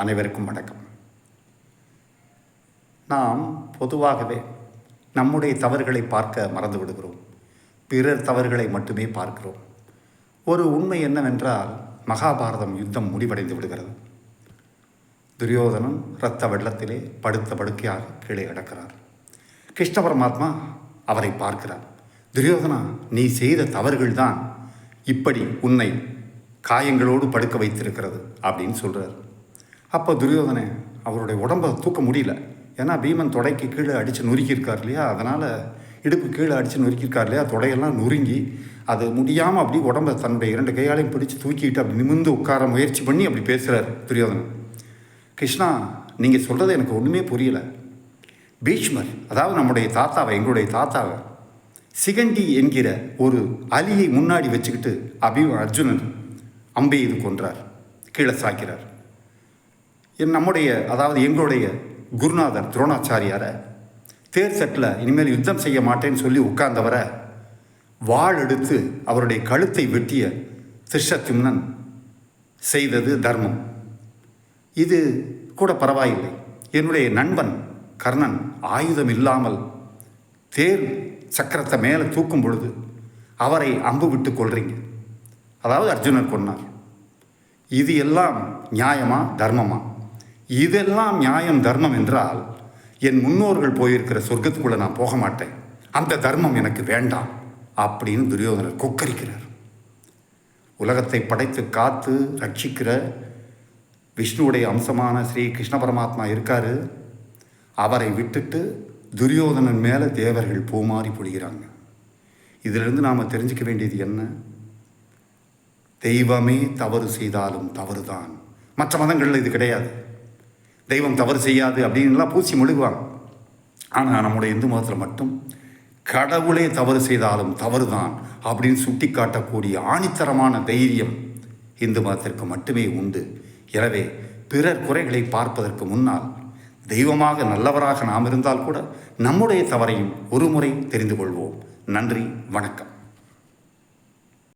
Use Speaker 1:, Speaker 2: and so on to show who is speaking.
Speaker 1: அனைவருக்கும் வணக்கம். நாம் பொதுவாகவே நம்முடைய தவறுகளை பார்க்க மறந்து விடுகிறோம். பிறர் தவறுகளை மட்டுமே பார்க்கிறோம். ஒரு உண்மை என்னவென்றால், மகாபாரதம் யுத்தம் முடிவடைந்து விடுகிறது. துரியோதனன் இரத்த வெள்ளத்திலே படுத்த படுக்கையாக கீழே கிடக்கிறார். கிருஷ்ண பரமாத்மா அவரை பார்க்கிறார். துரியோதனா, நீ செய்த தவறுகள்தான் இப்படி உன்னை காயங்களோடு படுக்க வைத்திருக்கிறது அப்படின்னு சொல்கிறார். அப்போ துரியோதனை அவருடைய உடம்பை தூக்க முடியல. ஏன்னா பீமன் தொடைக்கு கீழே அடித்து நொறுக்கியிருக்கார் இல்லையா, அதனால் இடுப்பு கீழே அடித்து நொறுக்கியிருக்கார் இல்லையா, தொடையெல்லாம் நொறுங்கி அது முடியாமல் அப்படி உடம்பை தன்னுடைய 2 கையாலையும் பிடிச்சி தூக்கிட்டு அப்படி நிமிர்ந்து உட்கார முயற்சி பண்ணி அப்படி பேசுகிறார் துரியோதனன். கிருஷ்ணா, நீங்கள் சொல்கிறது எனக்கு ஒன்றுமே புரியலை. பீஷ்மர், அதாவது நம்முடைய தாத்தாவை, எங்களுடைய தாத்தாவை சிகண்டி என்கிற ஒரு அலியை முன்னாடி வச்சுக்கிட்டு அர்ஜுனன் அம்பை இது கொன்றார், கீழே சாய்க்கிறார். நம்முடைய, அதாவது எங்களுடைய குருநாதர் துரோணாச்சாரியாரை தேர் செட்டில் இனிமேல் யுத்தம் செய்ய மாட்டேன்னு சொல்லி உட்கார்ந்தவரை வாள் எடுத்து அவருடைய கழுத்தை வெட்டிய திருஷ்டத்யும்னன் செய்தது தர்மம். இது கூட பரவாயில்லை. என்னுடைய நண்பன் கர்ணன் ஆயுதம் இல்லாமல் தேர் சக்கரத்தை மேலே தூக்கும் பொழுது அவரை அம்பு விட்டு கொள்றீங்க, அதாவது அர்ஜுனன் கொன்னார். இது எல்லாம் நியாயமா தர்மமா? இதெல்லாம் நியாயம் தர்மம் என்றால் என் முன்னோர்கள் போயிருக்கிற சொர்க்கத்துக்குள்ளே நான் போக மாட்டேன், அந்த தர்மம் எனக்கு வேண்டாம் அப்படின்னு துரியோதனர் கொக்கரிக்கிறார். உலகத்தை படைத்து காத்து ரட்சிக்கிற விஷ்ணுவுடைய அம்சமான ஸ்ரீ கிருஷ்ண பரமாத்மா இருக்காரு. அவரை விட்டுட்டு துரியோதனன் மேலே தேவர்கள் பூமாறி பொழிகிறாங்க. இதிலிருந்து நாம் தெரிஞ்சுக்க வேண்டியது என்ன? தெய்வமே தவறு செய்தாலும் தவறுதான். மற்ற மதங்களில் இது கிடையாது. தெய்வம் தவறு செய்யாது அப்படின்லாம் பூசி முழுகுவாங்க. ஆனால் நம்முடைய இந்து மதத்தில் மட்டும் கடவுளே தவறு செய்தாலும் தவறுதான் அப்படின்னு சுட்டி காட்டக்கூடிய ஆணித்தரமான தைரியம் இந்து மதத்திற்கு மட்டுமே உண்டு. எனவே பிறர் குறைகளை பார்ப்பதற்கு முன்னால் தெய்வமாக நல்லவராக நாம் இருந்தால் கூட நம்முடைய தவறையும் ஒரு முறை தெரிந்து கொள்வோம். நன்றி, வணக்கம்.